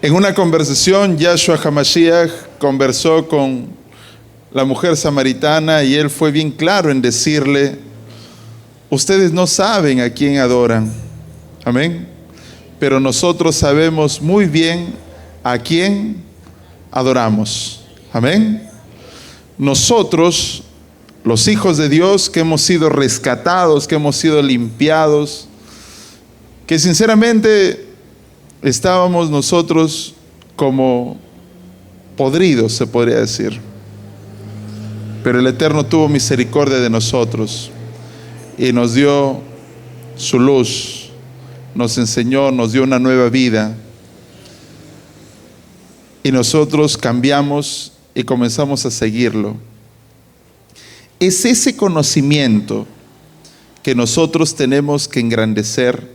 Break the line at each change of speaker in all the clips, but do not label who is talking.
En una conversación, Yahshua HaMashiach conversó con la mujer samaritana y él fue bien claro en decirle: ustedes no saben a quién adoran, amén, pero nosotros sabemos muy bien a quién adoramos, amén. Nosotros, los hijos de Dios, que hemos sido rescatados, que hemos sido limpiados, que sinceramente estábamos nosotros como podridos, se podría decir, pero el Eterno tuvo misericordia de nosotros y nos dio su luz, nos enseñó, nos dio una nueva vida, y nosotros cambiamos y comenzamos a seguirlo. Es ese conocimiento que nosotros tenemos que engrandecer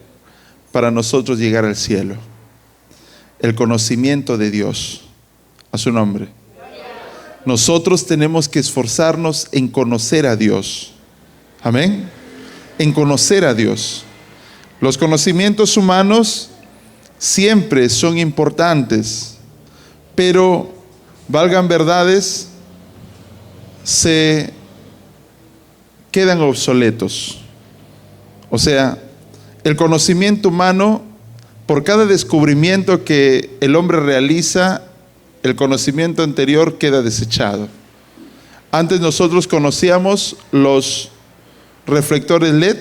para nosotros llegar al cielo. El conocimiento de Dios, a su nombre. Nosotros tenemos que esforzarnos en conocer a Dios, amén, en conocer a Dios. Los conocimientos humanos siempre son importantes, pero valgan verdades, se quedan obsoletos. O sea, el conocimiento humano, por cada descubrimiento que el hombre realiza, el conocimiento anterior queda desechado. Antes nosotros conocíamos los reflectores LED.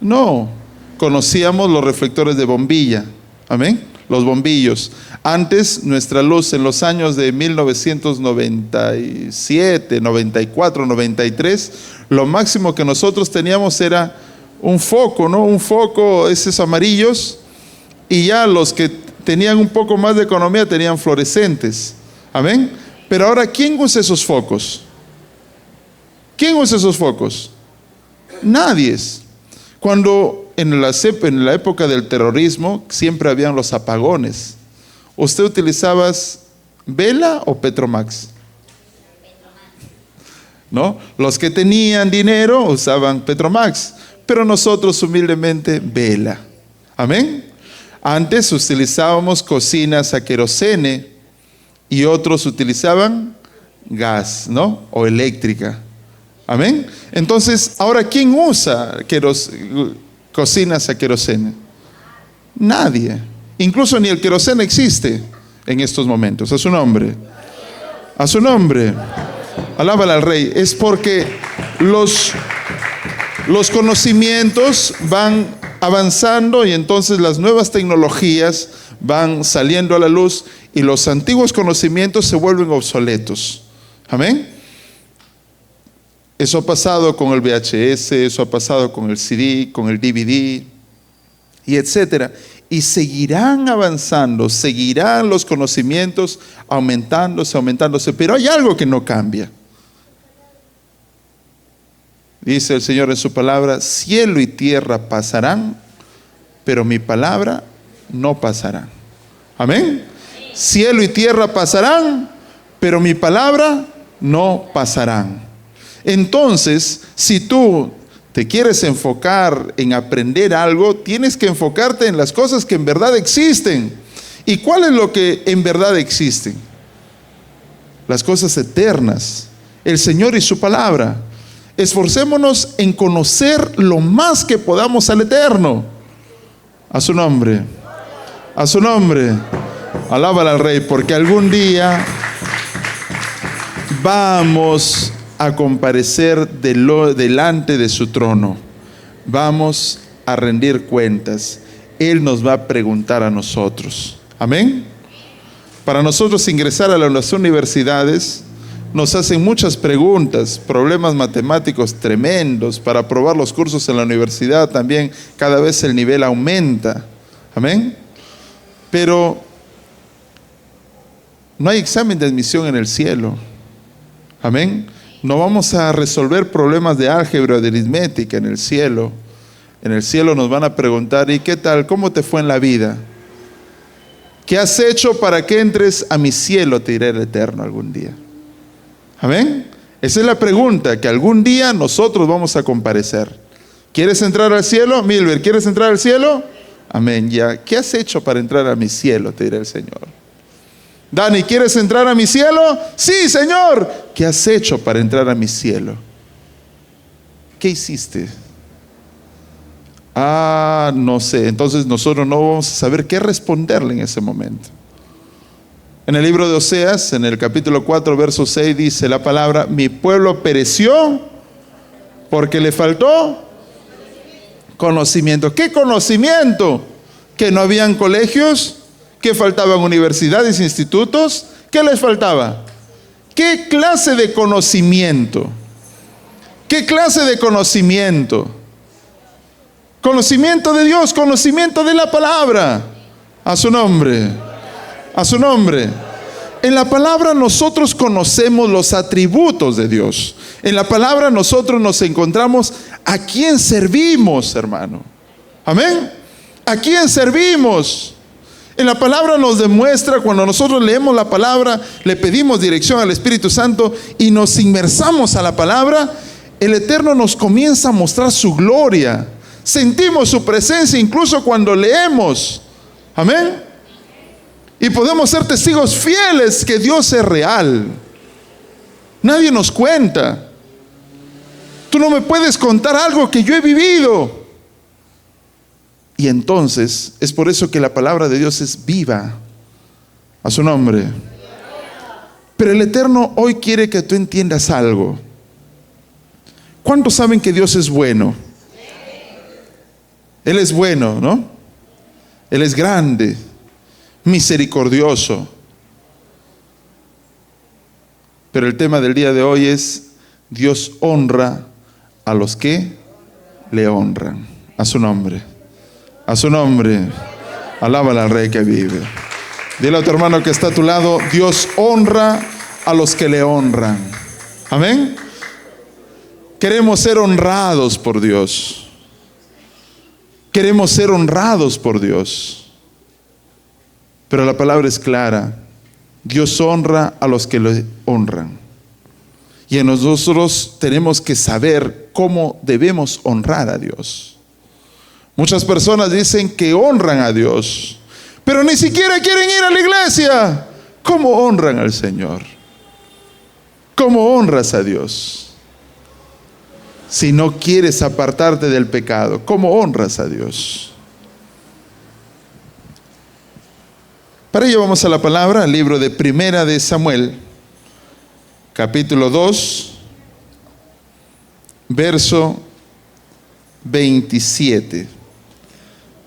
No, conocíamos los reflectores de bombilla, amén, los bombillos. Antes nuestra luz en los años de 1997, 94, 93, lo máximo que nosotros teníamos era un foco, ¿no? Un foco, esos amarillos, y ya los que tenían un poco más de economía tenían fluorescentes, amén. Pero ahora, ¿quién usa esos focos? ¿Quién usa esos focos? Nadie. Cuando en la época del terrorismo siempre habían los apagones. ¿Usted utilizaba vela o Petromax? ¿No? Los que tenían dinero usaban Petromax, pero nosotros humildemente vela, amén. Antes utilizábamos cocinas a querosene y otros utilizaban gas, ¿no? O eléctrica, amén. Entonces, ahora, ¿quién usa cocinas a querosene? Nadie. Incluso ni el queroseno existe en estos momentos. A su nombre. A su nombre. Alábala al Rey. Es porque los conocimientos van avanzando y entonces las nuevas tecnologías van saliendo a la luz y los antiguos conocimientos se vuelven obsoletos. Amén. Eso ha pasado con el VHS, eso ha pasado con el CD, con el DVD y etcétera. Y seguirán avanzando, seguirán los conocimientos aumentándose, pero hay algo que no cambia. Dice el Señor en su palabra: cielo y tierra pasarán, pero mi palabra no pasará. Amén. Cielo y tierra pasarán, pero mi palabra no pasarán. Entonces, si tú te quieres enfocar en aprender algo, tienes que enfocarte en las cosas que en verdad existen. ¿Y cuál es lo que en verdad existen? Las cosas eternas, el Señor y su palabra. Esforcémonos en conocer lo más que podamos al Eterno. A su nombre. A su nombre. Alábala al Rey, porque algún día vamos a comparecer delante de su trono. Vamos a rendir cuentas. Él nos va a preguntar a nosotros. Amén. Para nosotros ingresar a las universidades nos hacen muchas preguntas, problemas matemáticos tremendos. Para aprobar los cursos en la universidad también cada vez el nivel aumenta. Amén. Pero no hay examen de admisión en el cielo. Amén. No vamos a resolver problemas de álgebra o de aritmética en el cielo. En el cielo nos van a preguntar: ¿y qué tal? ¿Cómo te fue en la vida? ¿Qué has hecho para que entres a mi cielo? Te dirá el Eterno algún día. Amén. Esa es la pregunta que algún día nosotros vamos a comparecer. ¿Quieres entrar al cielo? Milber, ¿quieres entrar al cielo? Amén. Ya, ¿qué has hecho para entrar a mi cielo? Te dirá el Señor. Dani, ¿quieres entrar a mi cielo? Sí, Señor. ¿Qué has hecho para entrar a mi cielo? ¿Qué hiciste? No sé. Entonces nosotros no vamos a saber qué responderle en ese momento. En el libro de Oseas, en el capítulo 4, verso 6, dice la palabra: mi pueblo pereció porque le faltó conocimiento. ¿Qué conocimiento? Que no habían colegios, que faltaban universidades, institutos. ¿Qué les faltaba? ¿Qué clase de conocimiento? ¿Qué clase de conocimiento? Conocimiento de Dios, conocimiento de la palabra. A su nombre. A su nombre. En la palabra nosotros conocemos los atributos de Dios. En la palabra nosotros nos encontramos a quién servimos, hermano. Amén. ¿A quién servimos? En la palabra nos demuestra, cuando nosotros leemos la palabra, le pedimos dirección al Espíritu Santo y nos inmersamos a la palabra, el Eterno nos comienza a mostrar su gloria. Sentimos su presencia incluso cuando leemos. Amén. Y podemos ser testigos fieles que Dios es real. Nadie nos cuenta. Tú no me puedes contar algo que yo he vivido. Y entonces es por eso que la palabra de Dios es viva. A su nombre. Pero el Eterno hoy quiere que tú entiendas algo. ¿Cuántos saben que Dios es bueno? Él es bueno, ¿no? Él es grande, misericordioso. Pero el tema del día de hoy es: Dios honra a los que le honran. A su nombre. A su nombre. Alábala al Rey que vive. Dile a tu hermano que está a tu lado: Dios honra a los que le honran. Amén. Queremos ser honrados por Dios. Queremos ser honrados por Dios. Pero la palabra es clara: Dios honra a los que le honran. Y nosotros tenemos que saber cómo debemos honrar a Dios. Muchas personas dicen que honran a Dios, pero ni siquiera quieren ir a la iglesia. ¿Cómo honran al Señor? ¿Cómo honras a Dios? Si no quieres apartarte del pecado, ¿cómo honras a Dios? Para ello vamos a la palabra, al libro de Primera de Samuel, capítulo 2, verso 27.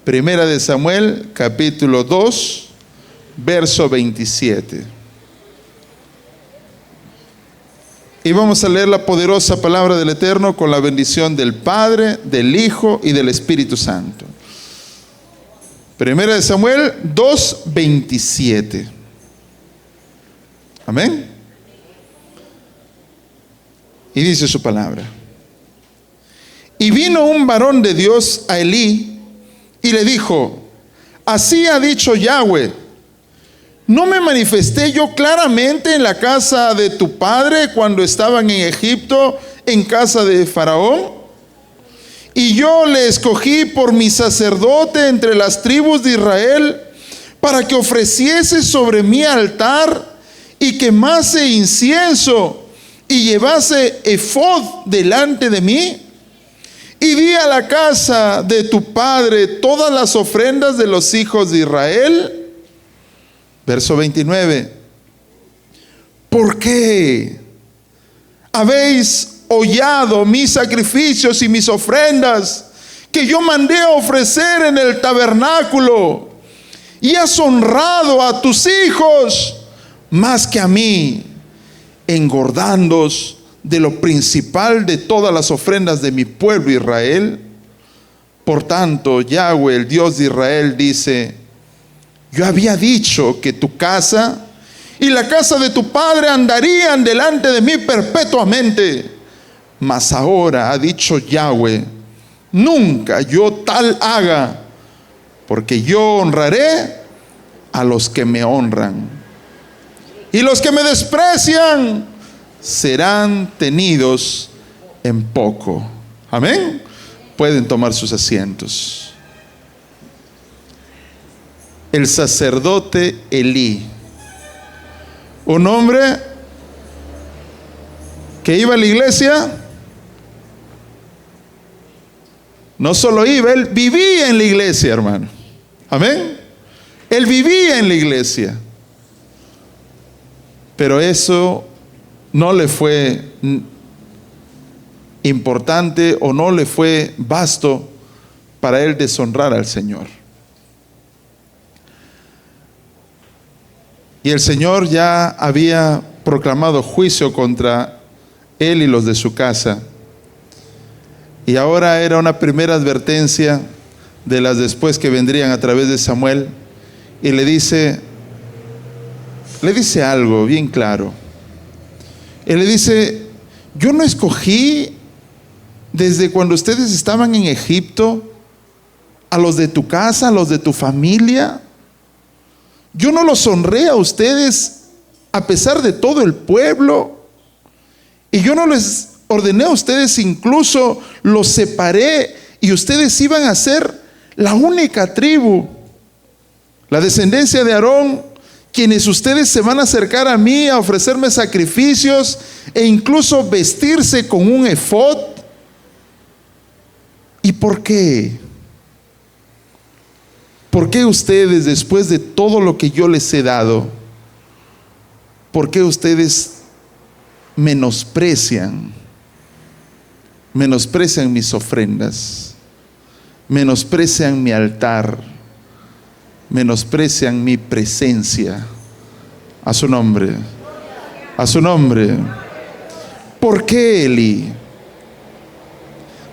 Primera de Samuel, capítulo 2, verso 27. Y vamos a leer la poderosa palabra del Eterno con la bendición del Padre, del Hijo y del Espíritu Santo. Primera de Samuel 2:27. Amén. Y dice su palabra: y vino un varón de Dios a Elí y le dijo: así ha dicho Yahweh, ¿no me manifesté yo claramente en la casa de tu padre cuando estaban en Egipto, en casa de Faraón? Y yo le escogí por mi sacerdote entre las tribus de Israel, para que ofreciese sobre mi altar y quemase incienso y llevase efod delante de mí. Y di a la casa de tu padre todas las ofrendas de los hijos de Israel. Verso 29. ¿Por qué habéis hollado mis sacrificios y mis ofrendas que yo mandé a ofrecer en el tabernáculo? Y has honrado a tus hijos más que a mí, engordándoos de lo principal de todas las ofrendas de mi pueblo Israel. Por tanto, Yahweh, el Dios de Israel, dice: yo había dicho que tu casa y la casa de tu padre andarían delante de mí perpetuamente. Mas ahora ha dicho Yahweh: nunca yo tal haga, porque yo honraré a los que me honran, y los que me desprecian serán tenidos en poco. Amén. Pueden tomar sus asientos. el sacerdote Elí. Un hombre que iba a la iglesia. No solo iba, él vivía en la iglesia, hermano. Amén. Él vivía en la iglesia. Pero eso no le fue importante o no le fue vasto para él deshonrar al Señor. Y el Señor ya había proclamado juicio contra él y los de su casa. Y ahora era una primera advertencia de las después que vendrían a través de Samuel. Y le dice algo bien claro. Él le dice: yo no escogí desde cuando ustedes estaban en Egipto a los de tu casa, a los de tu familia. Yo no los honré a ustedes a pesar de todo el pueblo. Y yo no les ordené a ustedes, incluso los separé y ustedes iban a ser la única tribu, la descendencia de Aarón, quienes ustedes se van a acercar a mí a ofrecerme sacrificios e incluso vestirse con un efod. ¿Y por qué? ¿Por qué ustedes, después de todo lo que yo les he dado, por qué ustedes menosprecian mis ofrendas, menosprecian mi altar, menosprecian mi presencia? A su nombre, a su nombre. ¿Por qué, Elí?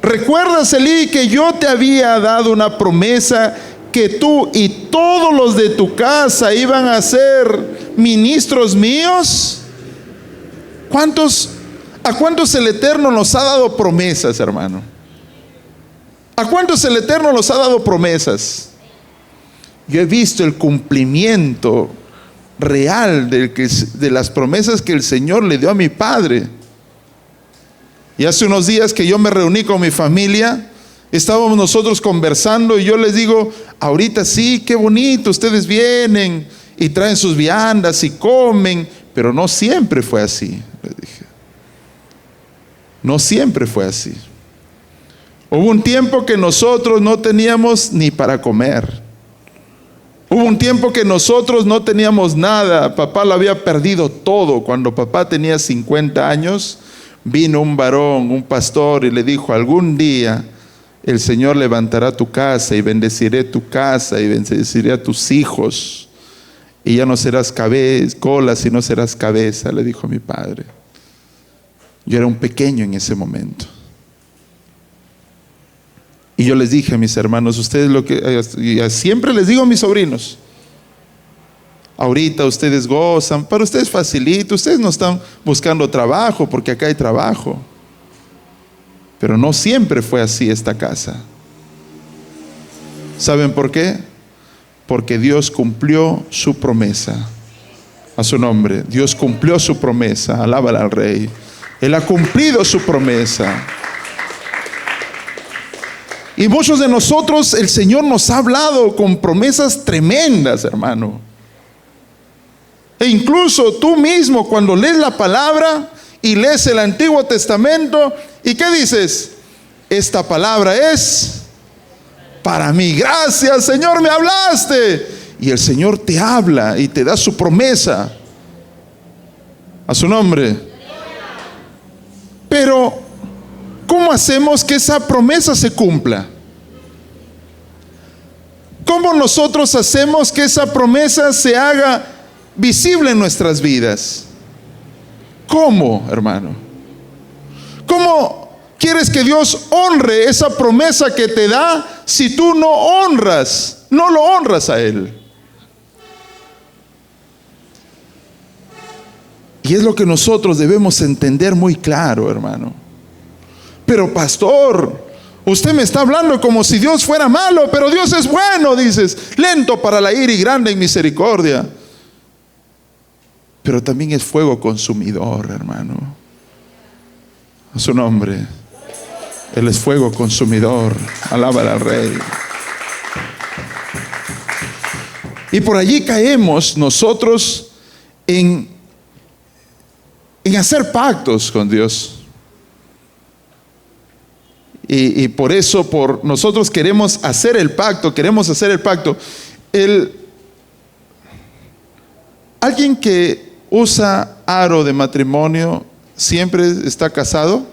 ¿Recuerdas, Elí, que yo te había dado una promesa que tú y todos los de tu casa iban a ser ministros míos? ¿A cuántos el Eterno nos ha dado promesas, hermano? ¿A cuántos el Eterno nos ha dado promesas? Yo he visto el cumplimiento real de las promesas que el Señor le dio a mi padre. Y hace unos días que yo me reuní con mi familia, estábamos nosotros conversando y yo les digo: ahorita sí, qué bonito, ustedes vienen y traen sus viandas y comen, pero no siempre fue así, les dije. No siempre fue así. Hubo un tiempo que nosotros no teníamos ni para comer. Hubo un tiempo que nosotros no teníamos nada. Papá lo había perdido todo. Cuando papá tenía 50 años, vino un varón, un pastor, y le dijo: algún día el Señor levantará tu casa y bendeciré tu casa y bendeciré a tus hijos. Y ya no serás cola, sino serás cabeza, le dijo mi padre. Yo era un pequeño en ese momento. Y yo les dije a mis hermanos, ustedes y siempre les digo a mis sobrinos: ahorita ustedes gozan, para ustedes facilito, ustedes no están buscando trabajo porque acá hay trabajo. Pero no siempre fue así esta casa. ¿Saben por qué? Porque Dios cumplió su promesa. A su nombre, Dios cumplió su promesa. Alábala al Rey. Él ha cumplido su promesa. Y muchos de nosotros, el Señor nos ha hablado con promesas tremendas, hermano. E incluso tú mismo, cuando lees la palabra y lees el Antiguo Testamento, ¿y qué dices? Esta palabra es para mí. Gracias, Señor, me hablaste. Y el Señor te habla y te da su promesa. A su nombre. Pero, ¿cómo hacemos que esa promesa se cumpla? ¿Cómo nosotros hacemos que esa promesa se haga visible en nuestras vidas? ¿Cómo, hermano? ¿Cómo quieres que Dios honre esa promesa que te da si tú no lo honras a Él? Y es lo que nosotros debemos entender muy claro, hermano. Pero pastor, usted me está hablando como si Dios fuera malo, pero Dios es bueno, dices, lento para la ira y grande en misericordia. Pero también es fuego consumidor, hermano. A su nombre. Él es fuego consumidor. Alábala al Rey. Y por allí caemos nosotros en hacer pactos con Dios. Y por eso, nosotros queremos hacer el pacto. ¿Alguien que usa aro de matrimonio siempre está casado?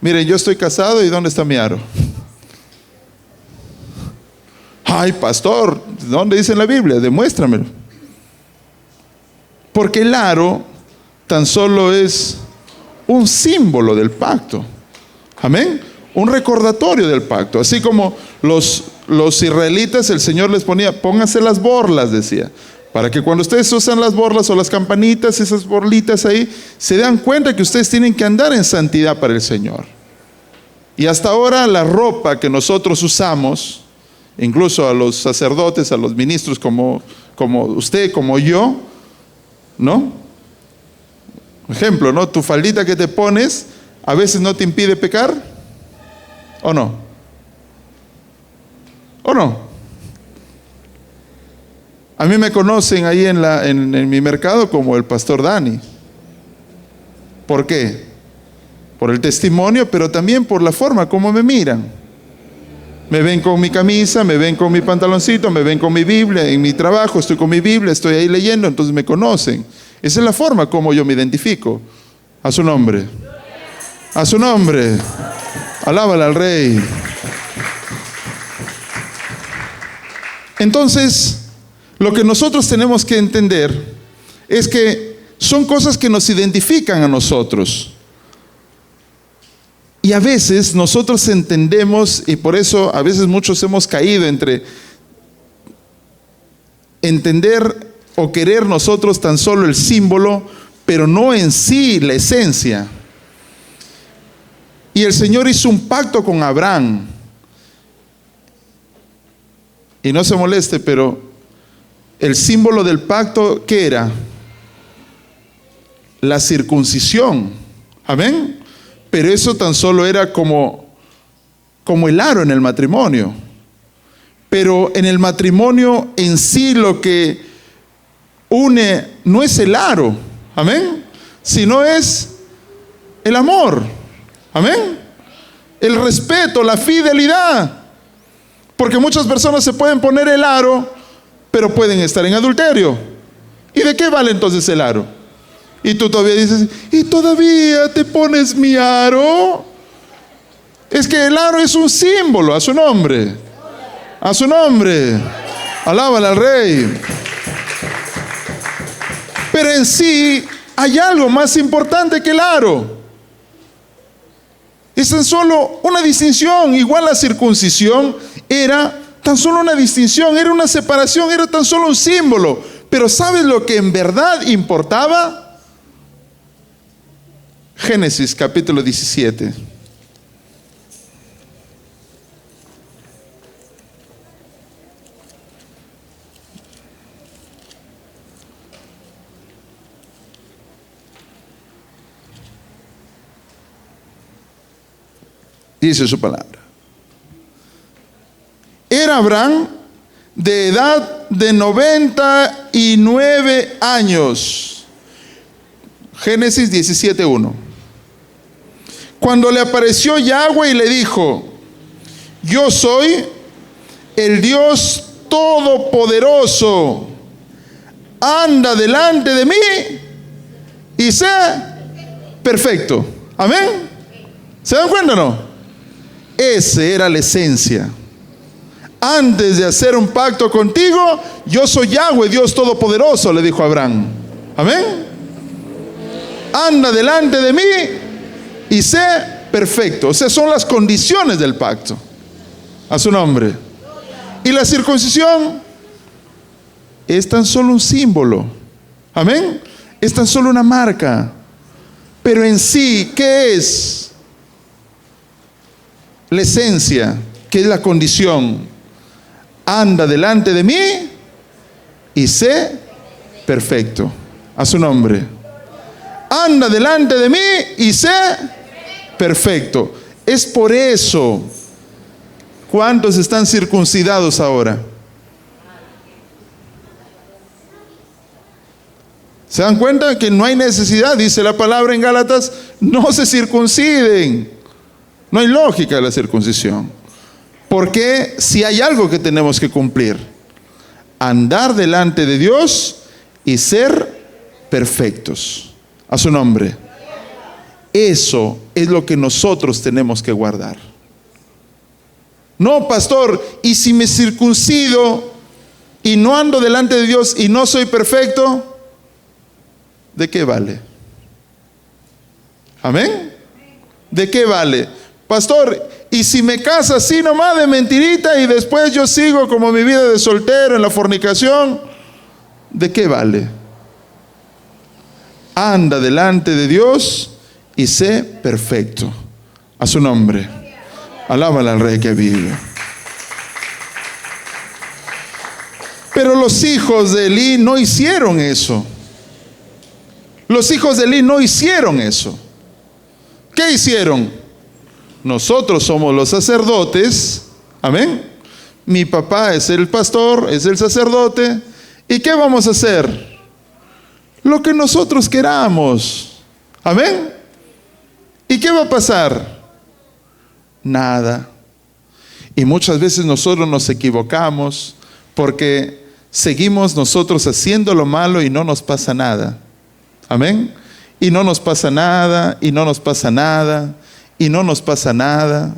Miren, yo estoy casado, ¿y dónde está mi aro? Ay, pastor, ¿dónde dice en la Biblia? Demuéstramelo. Porque el aro tan solo es un símbolo del pacto. Amén. Un recordatorio del pacto. Así como los israelitas, el Señor les ponía, pónganse las borlas, decía, para que cuando ustedes usan las borlas o las campanitas, esas borlitas ahí, se dan cuenta que ustedes tienen que andar en santidad para el Señor. Y hasta ahora la ropa que nosotros usamos, incluso a los sacerdotes, a los ministros como usted, como yo, ¿no? Ejemplo, ¿no? Tu faldita que te pones a veces no te impide pecar, ¿o no? ¿O no? A mí me conocen ahí en mi mercado como el pastor Dani. ¿Por qué? Por el testimonio, pero también por la forma como me miran. Me ven con mi camisa, me ven con mi pantaloncito, me ven con mi Biblia, en mi trabajo estoy con mi Biblia, estoy ahí leyendo, entonces me conocen. Esa es la forma como yo me identifico. A su nombre. A su nombre. Alábala al Rey. Entonces, lo que nosotros tenemos que entender es que son cosas que nos identifican a nosotros. Y a veces nosotros entendemos, y por eso a veces muchos hemos caído entre entender o querer nosotros tan solo el símbolo, pero no en sí la esencia. Y el Señor hizo un pacto con Abraham. Y no se moleste, pero el símbolo del pacto, ¿qué era? La circuncisión. Amén. Pero eso tan solo era como el aro en el matrimonio. Pero en el matrimonio en sí lo que une no es el aro, amén, sino es el amor, amén, el respeto, la fidelidad. Porque muchas personas se pueden poner el aro, pero pueden estar en adulterio. ¿Y de qué vale entonces el aro? Y tú todavía dices, ¿y todavía te pones mi aro? Es que el aro es un símbolo. A su nombre. A su nombre. Alábala al Rey. Pero en sí hay algo más importante que el aro. Es tan solo una distinción. Igual la circuncisión era tan solo una distinción, era una separación, era tan solo un símbolo. Pero ¿sabes lo que en verdad importaba? Génesis capítulo 17. Dice su palabra. Era Abraham de edad de 99 años. Génesis 17:1. Cuando le apareció Yahweh y le dijo: yo soy el Dios Todopoderoso, anda delante de mí y sé perfecto. Amén. ¿Se dan cuenta o no? Esa era la esencia. Antes de hacer un pacto contigo, yo soy Yahweh, Dios Todopoderoso, le dijo a Abraham. Amén. Anda delante de mí y sé perfecto. O sea, son las condiciones del pacto. A su nombre. Y la circuncisión es tan solo un símbolo. Amén. Es tan solo una marca. Pero en sí, ¿qué es? La esencia, ¿qué es la condición? Anda delante de mí y sé perfecto. A su nombre. Anda delante de mí y sé perfecto. Es por eso. ¿Cuántos están circuncidados ahora? ¿Se dan cuenta que no hay necesidad? Dice la palabra en Gálatas, no se circunciden. No hay lógica de la circuncisión. Porque si hay algo que tenemos que cumplir, andar delante de Dios y ser perfectos. A su nombre. Eso es lo que nosotros tenemos que guardar. No, pastor, y si me circuncido y no ando delante de Dios y no soy perfecto, ¿de qué vale? ¿Amén? ¿De qué vale? Pastor, y si me caso así nomás de mentirita y después yo sigo como mi vida de soltero en la fornicación, ¿de qué vale? Anda delante de Dios y sé perfecto. A su nombre. Alábale al Rey que vive. Pero los hijos de Elí no hicieron eso. Los hijos de Elí no hicieron eso. ¿Qué hicieron? Nosotros somos los sacerdotes. Amén. Mi papá es el pastor, es el sacerdote. ¿Y qué vamos a hacer? Lo que nosotros queramos. Amén. ¿Y qué va a pasar? Nada. Y muchas veces nosotros nos equivocamos porque seguimos nosotros haciendo lo malo y no nos pasa nada. Amén. Y no nos pasa nada, y no nos pasa nada, y no nos pasa nada.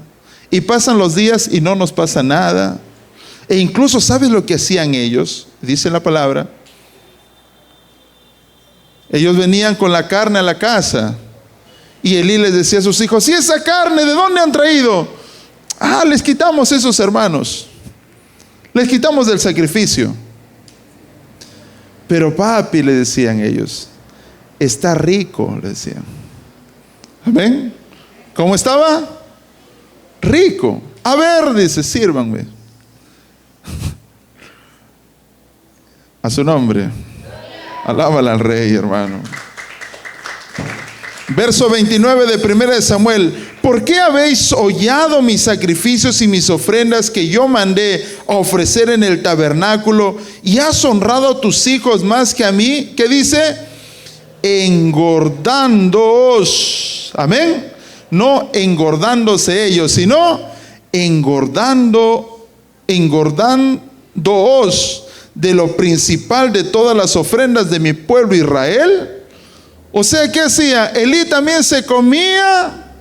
Y pasan los días y no nos pasa nada. E incluso, ¿sabes lo que hacían ellos? Dice la palabra. Ellos venían con la carne a la casa. Y Elí les decía a sus hijos, ¿y esa carne de dónde han traído? Les quitamos esos hermanos. Les quitamos del sacrificio. Pero papi, le decían ellos, está rico, le decían. ¿Amén? ¿Cómo estaba? Rico. A ver, dice, sírvanme. A su nombre. Alábala al Rey, hermano. Verso 29 de 1 de Samuel. ¿Por qué habéis hollado mis sacrificios y mis ofrendas que yo mandé a ofrecer en el tabernáculo y has honrado a tus hijos más que a mí? ¿Qué dice? Engordándoos. Amén. No engordándose ellos, sino engordándoos de lo principal de todas las ofrendas de mi pueblo Israel. O sea, ¿qué hacía? Elí también se comía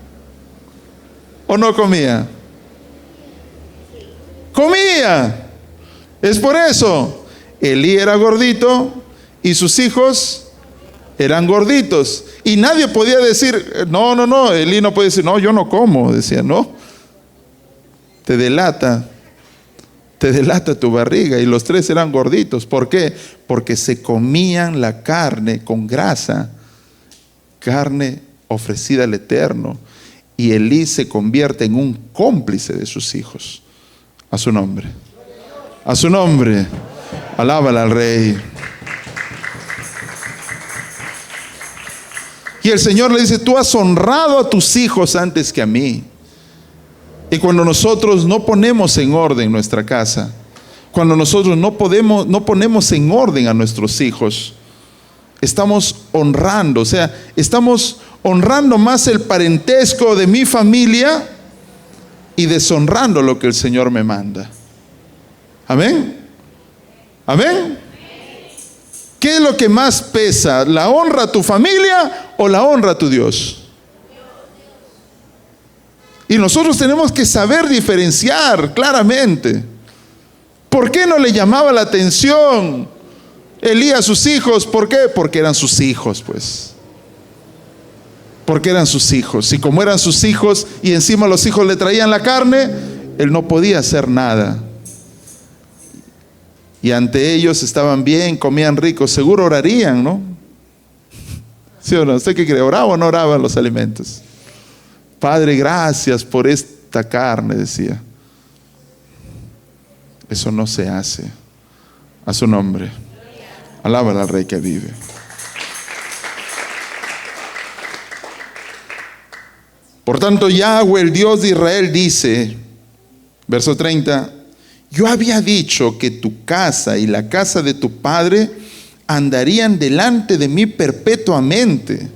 o no comía. Comía. Es por eso. Elí era gordito y sus hijos eran gorditos. Y nadie podía decir, no, Elí no puede decir, no, yo no como. Decía, no. Te delata tu barriga. Y los tres eran gorditos. ¿Por qué? Porque se comían la carne con grasa. Carne ofrecida al Eterno. Y Elí se convierte en un cómplice de sus hijos. A su nombre. A su nombre. Alábala al Rey. Y el Señor le dice, tú has honrado a tus hijos antes que a mí. Y cuando nosotros no ponemos en orden nuestra casa, cuando nosotros no ponemos en orden a nuestros hijos, estamos honrando, o sea, estamos honrando más el parentesco de mi familia y deshonrando lo que el Señor me manda. Amén. Amén. ¿Qué es lo que más pesa? ¿La honra a tu familia o la honra a tu Dios? Y nosotros tenemos que saber diferenciar claramente. ¿Por qué no le llamaba la atención Elí a sus hijos? ¿Por qué? Porque eran sus hijos, pues. Porque eran sus hijos. Y como eran sus hijos y encima los hijos le traían la carne, él no podía hacer nada. Y ante ellos estaban bien, comían rico, seguro orarían, ¿no? ¿Sí o no? ¿Usted qué cree? ¿Oraba o no oraba los alimentos? Padre, gracias por esta carne, decía. Eso no se hace. A su nombre. Alábala al Rey que vive. Por tanto, Yahweh, el Dios de Israel, dice, verso 30, yo había dicho que tu casa y la casa de tu padre andarían delante de mí perpetuamente.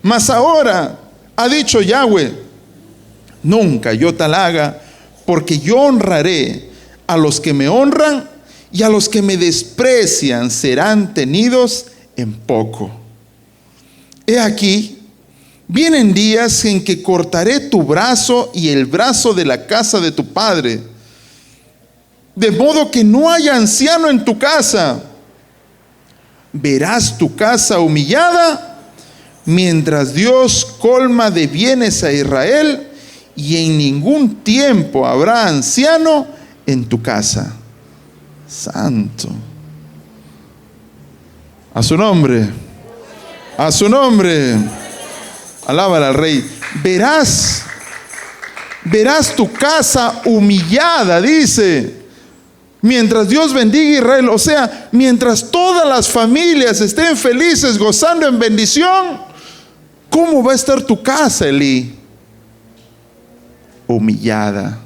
Mas ahora ha dicho Yahweh, nunca yo tal haga, porque yo honraré a los que me honran, y a los que me desprecian serán tenidos en poco. He aquí, vienen días en que cortaré tu brazo y el brazo de la casa de tu padre, de modo que no haya anciano en tu casa. Verás tu casa humillada, mientras Dios colma de bienes a Israel, y en ningún tiempo habrá anciano en tu casa. Santo. A su nombre. A su nombre. Alábala al Rey. Verás tu casa humillada, dice, mientras Dios bendiga a Israel. O sea, mientras todas las familias estén felices, gozando en bendición, ¿cómo va a estar tu casa, Elí? Humillada.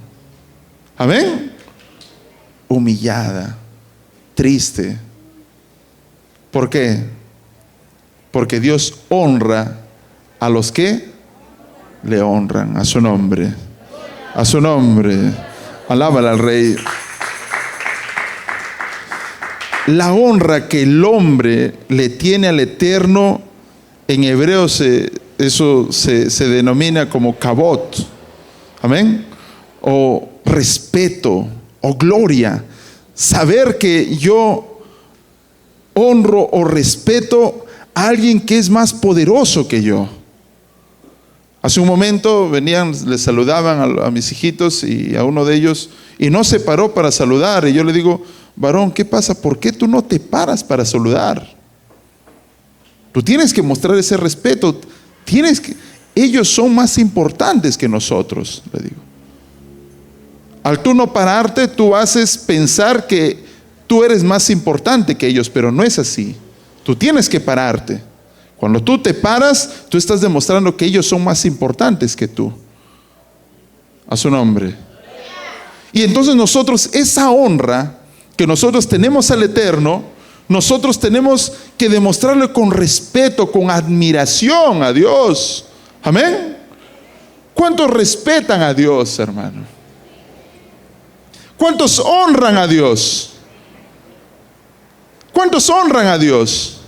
Amén. Humillada, triste. ¿Por qué? Porque Dios honra a los que le honran. A su nombre. A su nombre. Alábala al Rey. La honra que el hombre le tiene al Eterno, en hebreo eso se denomina como kabot. Amén. O respeto, o gloria. Saber que yo honro o respeto a alguien que es más poderoso que yo. Hace un momento venían, les saludaban a mis hijitos y a uno de ellos, y no se paró para saludar. Y yo le digo, varón, ¿qué pasa? ¿Por qué tú no te paras para saludar? Tú tienes que mostrar ese respeto. Ellos son más importantes que nosotros, le digo. Al tú no pararte, tú haces pensar que tú eres más importante que ellos, pero no es así. Tú tienes que pararte. Cuando tú te paras, tú estás demostrando que ellos son más importantes que tú. A su nombre. Y entonces nosotros, esa honra que nosotros tenemos al Eterno, nosotros tenemos que demostrarle con respeto, con admiración a Dios. Amén. ¿Cuántos respetan a Dios, hermano? ¿Cuántos honran a Dios? ¿Cuántos honran a Dios?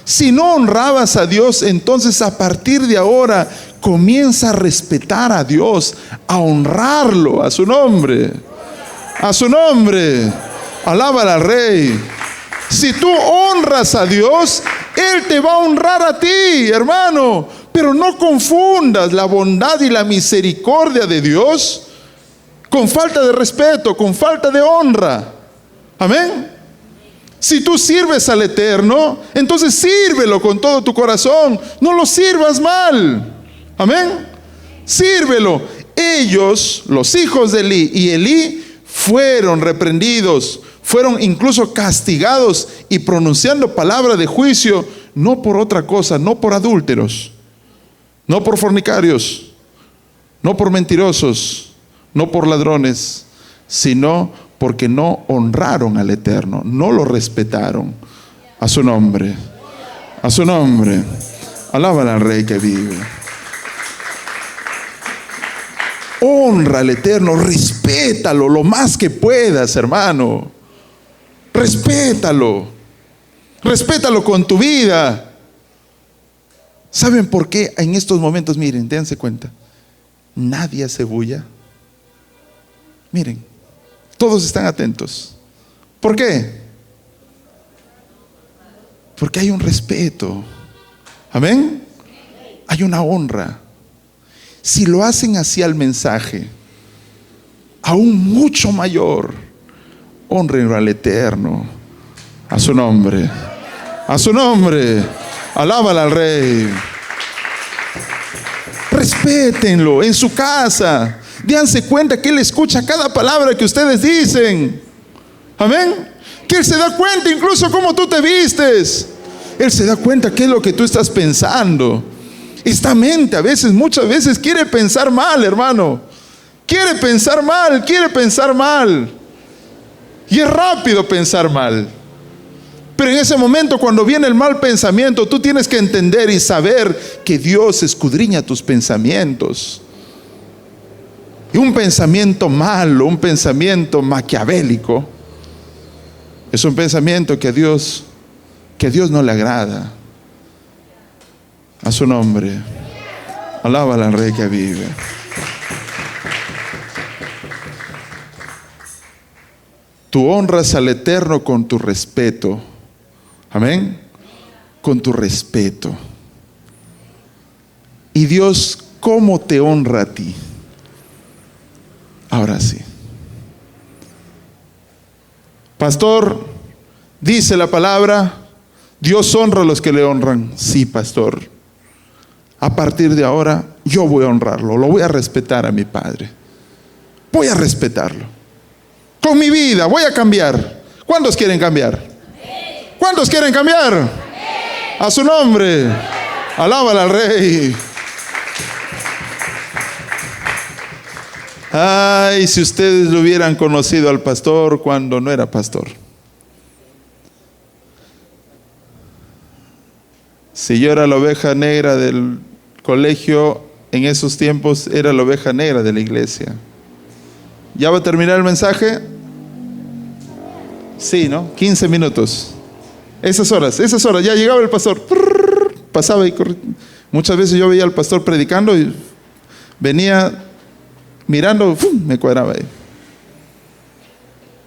Si no honrabas a Dios, entonces a partir de ahora comienza a respetar a Dios, a honrarlo, a su nombre. A su nombre. Alábala al Rey. Si tú honras a Dios, Él te va a honrar a ti, hermano. Pero no confundas la bondad y la misericordia de Dios con falta de respeto, con falta de honra. Amén. Si tú sirves al Eterno, entonces sírvelo con todo tu corazón. No lo sirvas mal. Amén. Sírvelo. Ellos, los hijos de Elí y Elí, fueron reprendidos, fueron incluso castigados y pronunciando palabra de juicio, no por otra cosa, no por adúlteros, no por fornicarios, no por mentirosos, no por ladrones, sino porque no honraron al Eterno, no lo respetaron. A su nombre. A su nombre. Alábala al Rey que vive. Honra al Eterno, respétalo lo más que puedas, hermano. Respétalo. Respétalo con tu vida. ¿Saben por qué en estos momentos? Miren, dense cuenta. Nadie hace bulla. Miren, todos están atentos. ¿Por qué? Porque hay un respeto. Amén. Hay una honra. Si lo hacen así al mensaje, aún mucho mayor, honren al Eterno. A su nombre. A su nombre. Alábala al Rey. Respétenlo en su casa. Déanse cuenta que Él escucha cada palabra que ustedes dicen. Amén. Que Él se da cuenta incluso cómo tú te vistes. Él se da cuenta qué es lo que tú estás pensando. Esta mente muchas veces quiere pensar mal, hermano. Quiere pensar mal, quiere pensar mal. Y es rápido pensar mal. Pero en ese momento, cuando viene el mal pensamiento, tú tienes que entender y saber que Dios escudriña tus pensamientos. Y un pensamiento malo, un pensamiento maquiavélico, es un pensamiento que a Dios no le agrada. A su nombre. Alábala al Rey que vive. Tú honras al Eterno con tu respeto. Amén. Con tu respeto. Y Dios, ¿cómo te honra a ti? Ahora sí. Pastor, dice la palabra, Dios honra a los que le honran. Sí, pastor. A partir de ahora, yo voy a honrarlo. Lo voy a respetar a mi Padre. Voy a respetarlo. Con mi vida voy a cambiar. ¿Cuántos quieren cambiar? ¿Cuántos quieren cambiar? A su nombre. Alábala al Rey. Ay, si ustedes lo hubieran conocido al pastor cuando no era pastor. Si yo era la oveja negra del colegio, en esos tiempos era la oveja negra de la iglesia. ¿Ya va a terminar el mensaje? Sí, ¿no? 15 minutos. Esas horas, ya llegaba el pastor. Pasaba y corría. Muchas veces yo veía al pastor predicando y venía mirando, me cuadraba ahí.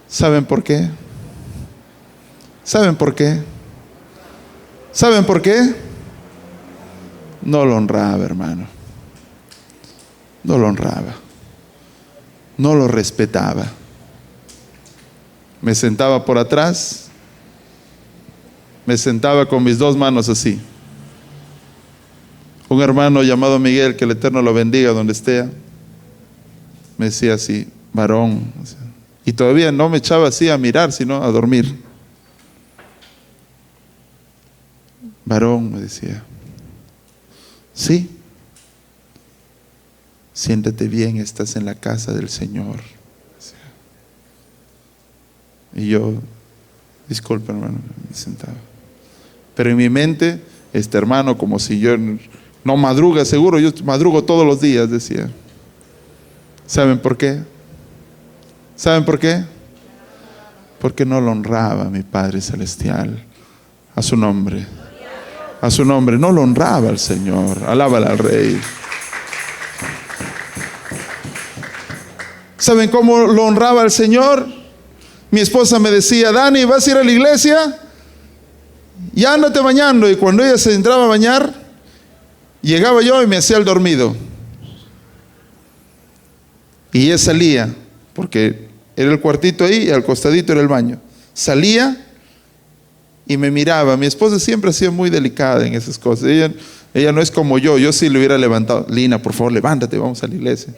¿Saben por qué? ¿Saben por qué? ¿Saben por qué? No lo honraba, hermano. No lo honraba. No lo respetaba. Me sentaba por atrás. Me sentaba con mis dos manos así. Un hermano llamado Miguel, que el Eterno lo bendiga donde esté, me decía así, varón. Y todavía no me echaba así a mirar, sino a dormir. Varón, me decía. Sí. Siéntate bien, estás en la casa del Señor. Y yo, disculpa, hermano, me sentaba. Pero en mi mente, este hermano, como si yo no madruga, seguro, yo madrugo todos los días, decía. ¿Saben por qué? ¿Saben por qué? Porque no lo honraba a mi Padre Celestial. A su nombre. A su nombre. No lo honraba al Señor. Alábala al Rey. ¿Saben cómo lo honraba al Señor? Mi esposa me decía, Dani, ¿vas a ir a la iglesia? Ya ándate bañando. Y cuando ella se entraba a bañar, llegaba yo y me hacía el dormido. Y ella salía, porque era el cuartito ahí y al costadito era el baño. Salía y me miraba. Mi esposa siempre ha sido muy delicada en esas cosas. Ella no es como yo. Yo sí le hubiera levantado. Lina, por favor, levántate, vamos a la iglesia.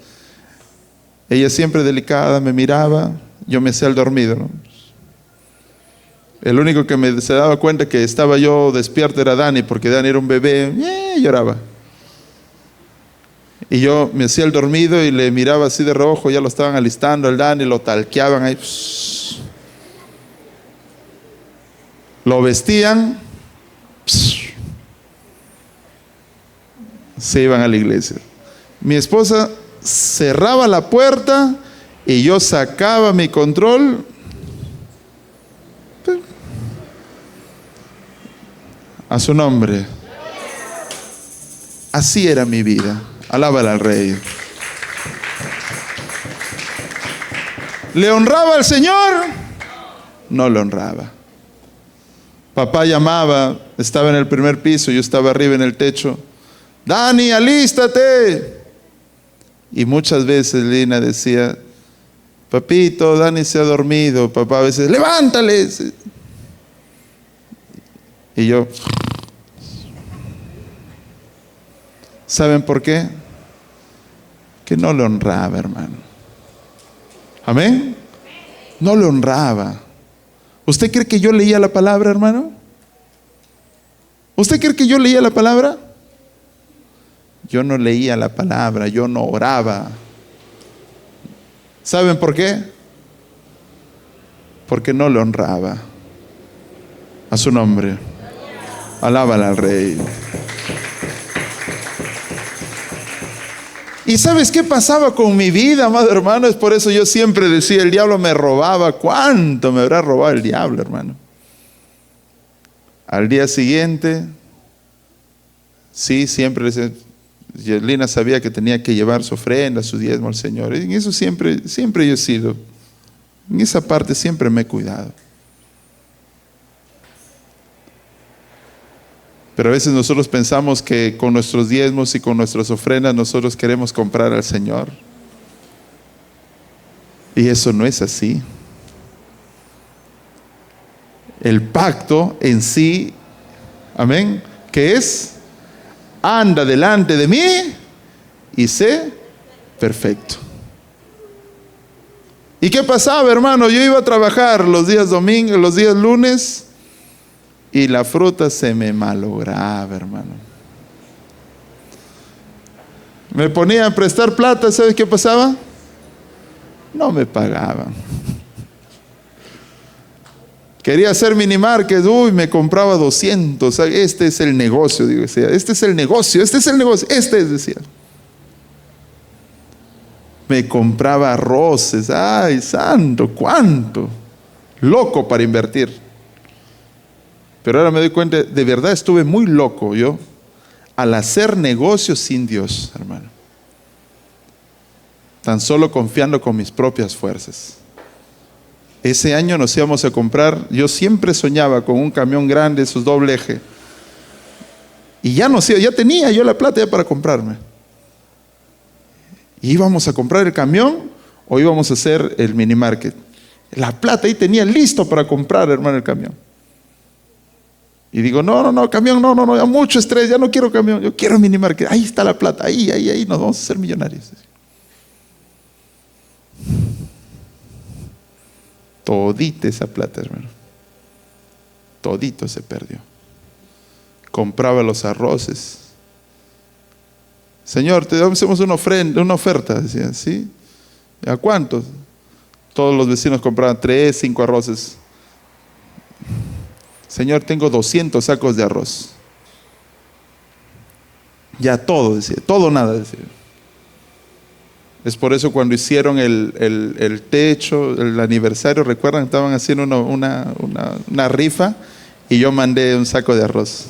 Ella siempre delicada, me miraba. Yo me hacía el dormido, ¿no? El único que se daba cuenta que estaba yo despierto era Dani, porque Dani era un bebé. Lloraba. Y yo me hacía el dormido y le miraba así de reojo. Ya lo estaban alistando al Dani, lo talqueaban ahí. Lo vestían. Se iban a la iglesia. Mi esposa cerraba la puerta y yo sacaba mi control. A su nombre. Así era mi vida. Alábala al Rey. ¿Le honraba al Señor? No lo honraba. Papá llamaba, estaba en el primer piso, yo estaba arriba en el techo. Dani, alístate. Y muchas veces Lina decía, papito, Dani se ha dormido. Papá a veces, levántale. Y yo, ¿saben por qué? Que no le honraba, hermano. ¿Amén? No le honraba. ¿Usted cree que yo leía la palabra, hermano? ¿Usted cree que yo leía la palabra? Yo no leía la palabra, yo no oraba. ¿Saben por qué? Porque no le honraba. A su nombre. Alábala al Rey. ¿Y sabes qué pasaba con mi vida, amado hermano? Es por eso yo siempre decía, el diablo me robaba. ¿Cuánto me habrá robado el diablo, hermano? Al día siguiente, sí, siempre Lina sabía que tenía que llevar su ofrenda, su diezmo al Señor. Y en eso siempre yo he sido. En esa parte siempre me he cuidado. Pero a veces nosotros pensamos que con nuestros diezmos y con nuestras ofrendas nosotros queremos comprar al Señor. Y eso no es así. El pacto en sí, amén, ¿qué es? Anda delante de mí y sé perfecto. ¿Y qué pasaba, hermano? Yo iba a trabajar los días domingos, los días lunes, y la fruta se me malograba, hermano. Me ponía a prestar plata, ¿sabes qué pasaba? No me pagaban. Quería hacer mini market, me compraba 200. Este es el negocio, digo, decía. Este es el negocio, decía. Me compraba arroces, ay, santo, cuánto. Loco para invertir. Pero ahora me doy cuenta, de verdad estuve muy loco yo al hacer negocios sin Dios, hermano. Tan solo confiando con mis propias fuerzas. Ese año nos íbamos a comprar, yo siempre soñaba con un camión grande, esos doble eje. Y ya tenía yo la plata ya para comprarme. ¿Y íbamos a comprar el camión o íbamos a hacer el mini market? La plata ahí tenía listo para comprar, hermano, el camión. Y digo, no, camión, no, ya mucho estrés, ya no quiero camión, yo quiero mini market. Ahí está la plata, ahí nos vamos a hacer millonarios. Todita esa plata, hermano. Todito se perdió. Compraba los arroces. Señor, te hacemos una oferta, decían, ¿sí? ¿A cuántos? Todos los vecinos compraban 3, 5 arroces. Señor, tengo 200 sacos de arroz. Ya todo, decía, todo nada, decía. Es por eso cuando hicieron el techo, el aniversario, recuerdan, estaban haciendo una rifa y yo mandé un saco de arroz.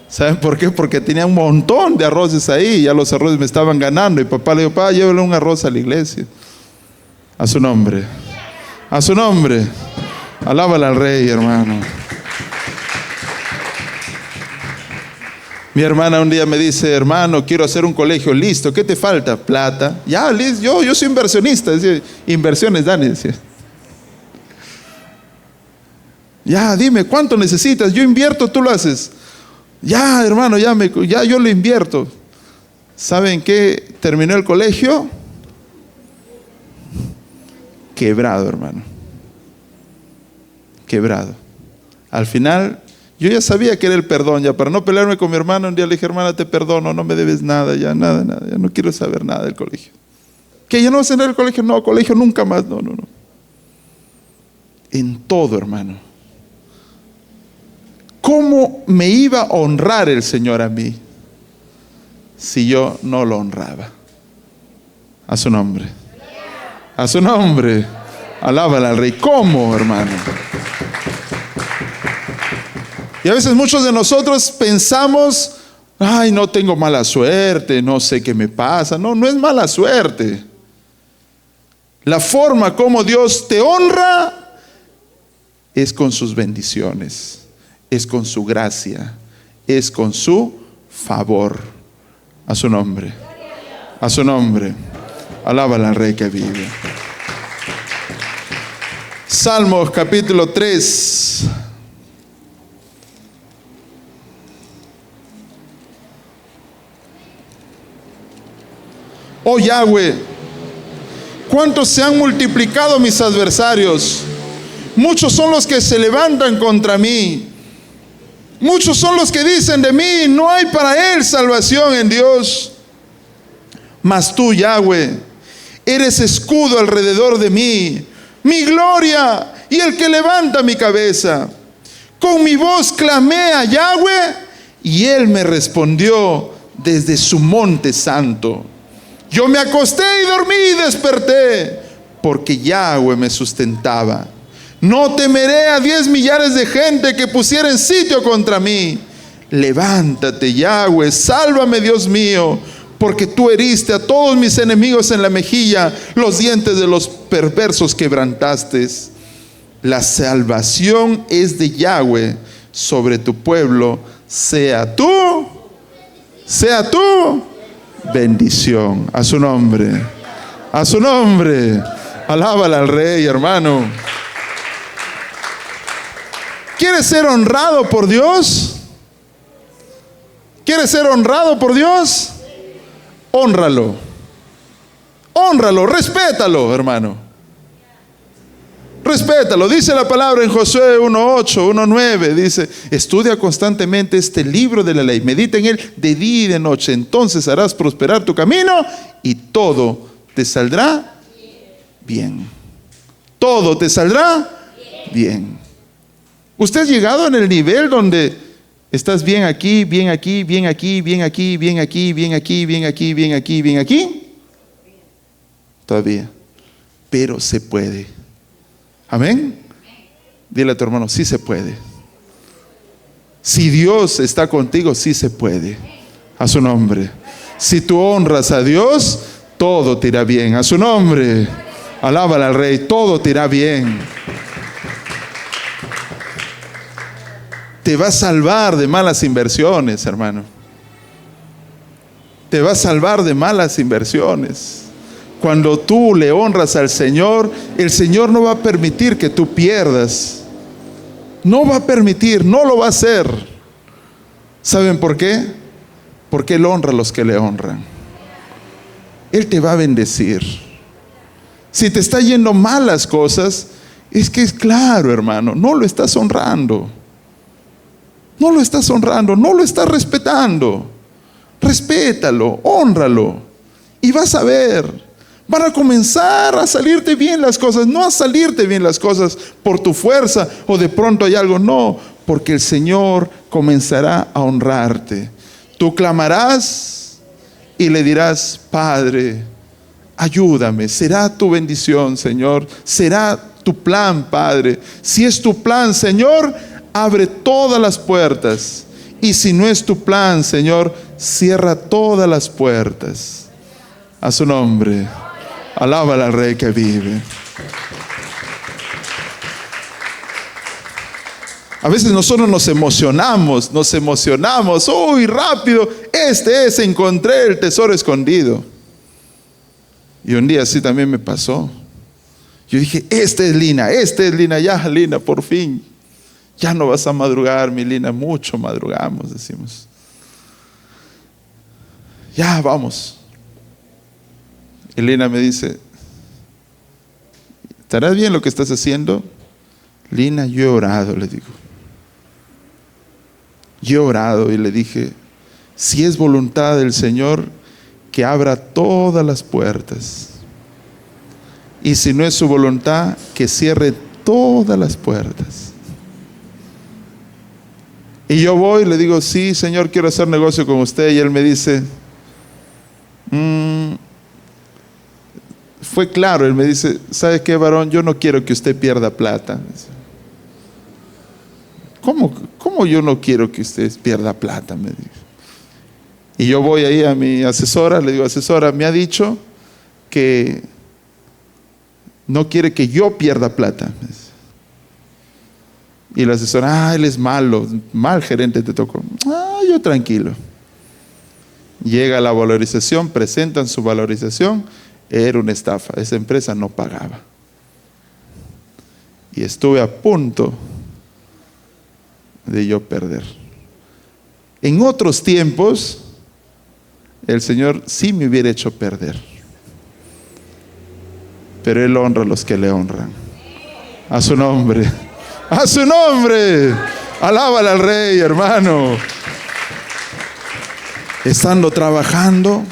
¿Saben por qué? Porque tenía un montón de arroces ahí y ya los arroces me estaban ganando. Y papá le dijo, papá, llévale un arroz a la iglesia. A su nombre. A su nombre. Alábala al Rey, hermano. Mi hermana un día me dice, hermano, quiero hacer un colegio. Listo, ¿qué te falta? Plata. Ya, listo, yo soy inversionista. Decía, inversiones, Dani, decía. Ya, dime, ¿cuánto necesitas? Yo invierto, tú lo haces. Ya, hermano, ya yo lo invierto. ¿Saben qué? Terminó el colegio. Quebrado, hermano. Quebrado. Al final, yo ya sabía que era el perdón, ya para no pelearme con mi hermano, un día le dije, hermana, te perdono, no me debes nada, ya nada, ya no quiero saber nada del colegio. ¿Que ya no vas a entrar al colegio? No, colegio nunca más, no. En todo, hermano. ¿Cómo me iba a honrar el Señor a mí si yo no lo honraba? A su nombre. A su nombre. Alábala al Rey. ¿Cómo, hermano? Y a veces muchos de nosotros pensamos, ay, no tengo mala suerte, no sé qué me pasa. No es mala suerte. La forma como Dios te honra es con sus bendiciones, es con su gracia, es con su favor. A su nombre. A su nombre. Alábala al Rey que vive. Salmos capítulo 3. Oh Yahweh, ¿cuántos se han multiplicado mis adversarios? Muchos son los que se levantan contra mí. Muchos son los que dicen de mí, no hay para él salvación en Dios. Mas tú, Yahweh, eres escudo alrededor de mí, mi gloria y el que levanta mi cabeza. Con mi voz clamé a Yahweh y Él me respondió desde su monte santo. Yo me acosté y dormí y desperté, porque Yahweh me sustentaba. No temeré a 10 millares de gente que pusieren sitio contra mí. Levántate, Yahweh, sálvame, Dios mío, porque tú heriste a todos mis enemigos en la mejilla, los dientes de los perversos quebrantaste. La salvación es de Yahweh sobre tu pueblo, sea tu bendición. A su nombre, a su nombre. Alábala al Rey, hermano. ¿Quieres ser honrado por Dios? ¿Quieres ser honrado por Dios? Hónralo. Hónralo, respétalo, hermano. Respétalo. Dice la palabra en Josué 1:8, 1:9. Dice: estudia constantemente este libro de la ley. Medita en él de día y de noche. Entonces harás prosperar tu camino y todo te saldrá bien. Todo te saldrá bien. ¿Usted ha llegado en el nivel donde estás bien aquí, bien aquí, bien aquí, bien aquí, bien aquí, bien aquí, bien aquí, bien aquí, bien aquí? Todavía. Pero se puede. Amén. Dile a tu hermano: sí se puede. Si Dios está contigo, sí se puede. A su nombre. Si tú honras a Dios, todo te irá bien. A su nombre. Alábala al Rey. Todo te irá bien. Te va a salvar de malas inversiones, hermano. Te va a salvar de malas inversiones. Cuando tú le honras al Señor, el Señor no va a permitir que tú pierdas. No va a permitir, no lo va a hacer. ¿Saben por qué? Porque Él honra a los que le honran. Él te va a bendecir. Si te está yendo mal las cosas, es que es claro, hermano, no lo estás honrando. No lo estás honrando, no lo estás respetando. Respétalo, hónralo. Y vas a ver. Van a comenzar a salirte bien las cosas. No a salirte bien las cosas por tu fuerza o de pronto hay algo. No, porque el Señor comenzará a honrarte. Tú clamarás y le dirás: Padre, ayúdame. Será tu bendición, Señor. Será tu plan, Padre. Si es tu plan, Señor, abre todas las puertas. Y si no es tu plan, Señor, cierra todas las puertas. A su nombre. Alábala al Rey que vive. A veces nosotros nos emocionamos. Uy, rápido. Encontré el tesoro escondido. Y un día así también me pasó. Yo dije: esta es Lina. Ya, Lina, por fin. Ya no vas a madrugar, mi Lina. Mucho madrugamos, decimos. Ya, vamos. Y Lina me dice: ¿estarás bien lo que estás haciendo? Lina, yo he orado, le digo. Yo he orado y le dije: si es voluntad del Señor, que abra todas las puertas. Y si no es su voluntad, que cierre todas las puertas. Y yo voy y le digo: sí, Señor, quiero hacer negocio con usted. Y él me dice: fue claro. Él me dice: ¿sabe qué, varón? Yo no quiero que usted pierda plata. ¿Cómo yo no quiero que usted pierda plata? Me dice. Y yo voy ahí a mi asesora, le digo: asesora, me ha dicho que no quiere que yo pierda plata. Y la asesora: él es malo, mal gerente te tocó. Yo tranquilo. Llega la valorización, presentan su valorización. Era una estafa, esa empresa no pagaba. Y estuve a punto de yo perder. En otros tiempos, el Señor sí me hubiera hecho perder. Pero Él honra a los que le honran. A su nombre. A su nombre. Alábala al Rey, hermano. Estando trabajando,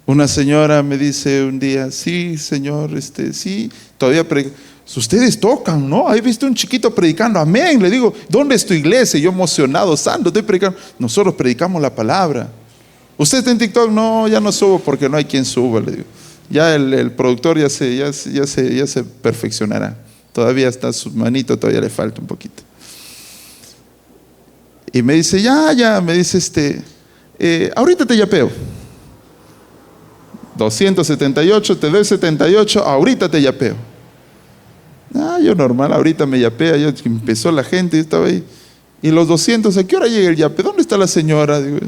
una señora me dice un día: sí, Señor, sí, todavía Ustedes tocan, ¿no? Ahí visto un chiquito predicando, amén. Le digo, ¿dónde es tu iglesia? Yo emocionado, santo, estoy predicando. Nosotros predicamos la palabra. ¿Usted está en TikTok? No, ya no subo porque no hay quien suba, le digo. Ya el productor ya se perfeccionará. Todavía está su manito, todavía le falta un poquito. Y me dice, me dice ahorita te yapeo. 278, te doy 78, ahorita te yapeo. Yo normal, ahorita me yapea. Yo empezó la gente, yo estaba ahí. Y los 200, ¿a qué hora llega el yape? ¿Dónde está la señora? Digo,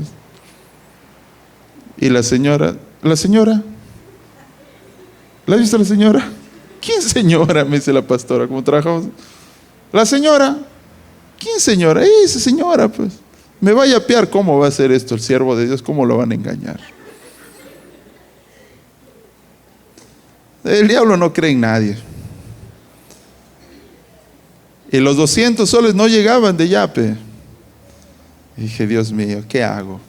y la señora, ¿la ha visto la señora? ¿Quién señora? Me dice la pastora, ¿cómo trabajamos? La señora. ¿Quién señora? Esa señora, pues. Me va a yapear. ¿Cómo va a hacer esto el siervo de Dios? ¿Cómo lo van a engañar? El diablo no cree en nadie. Y los 200 soles no llegaban de yape. Y dije, Dios mío, ¿qué hago?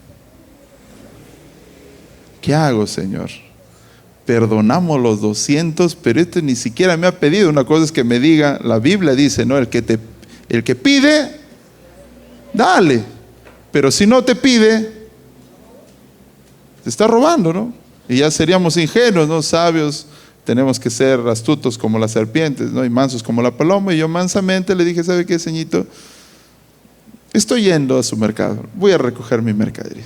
¿Qué hago, Señor? Perdonamos los 200, pero este ni siquiera me ha pedido. Una cosa es que me diga, la Biblia dice, ¿no? El que pide, dale. Pero si no te pide, te está robando, ¿no? Y ya seríamos ingenuos, ¿no? Sabios, tenemos que ser astutos como las serpientes, ¿no? Y mansos como la paloma. Y yo mansamente le dije, ¿sabe qué, señorito? Estoy yendo a su mercado, voy a recoger mi mercadería.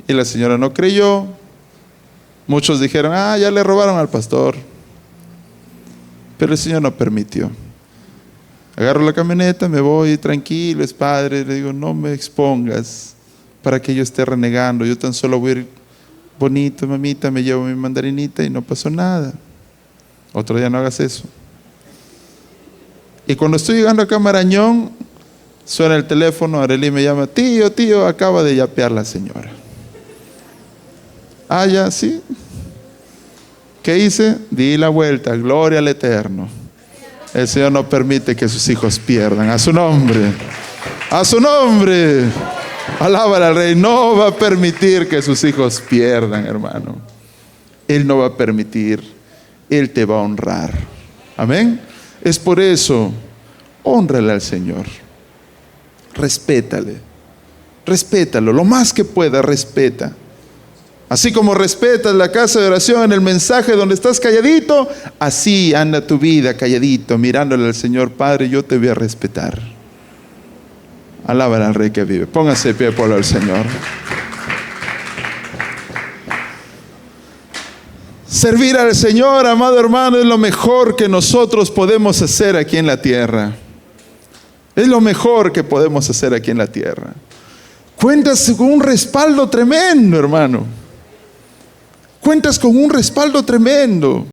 Y la señora no creyó. Muchos dijeron, ya le robaron al pastor. Pero el Señor no permitió. Agarro la camioneta, me voy tranquilo, es padre. Le digo, no me expongas para que yo esté renegando. Yo tan solo voy a ir bonito, mamita, me llevo mi mandarinita y no pasó nada. Otro día no hagas eso. Y cuando estoy llegando acá a Marañón, suena el teléfono, Arely me llama, tío, acaba de yapear la señora. Ya, sí. ¿Qué hice? Di la vuelta, gloria al Eterno. El Señor no permite que sus hijos pierdan. A su nombre. A su nombre. Alábala al Rey. No va a permitir que sus hijos pierdan, hermano. Él no va a permitir. Él te va a honrar. Amén. Es por eso, hónrale al Señor. Respétale. Respétalo. Lo más que pueda, respeta. Así como respetas la casa de oración en el mensaje donde estás calladito, así anda tu vida calladito, mirándole al Señor. Padre, yo te voy a respetar. Alábala al Rey que vive. Póngase de pie, pueblo del Señor. Servir al Señor, amado hermano, es lo mejor que nosotros podemos hacer aquí en la tierra. Es lo mejor que podemos hacer aquí en la tierra. Cuentas con un respaldo tremendo, hermano. Cuentas con un respaldo tremendo.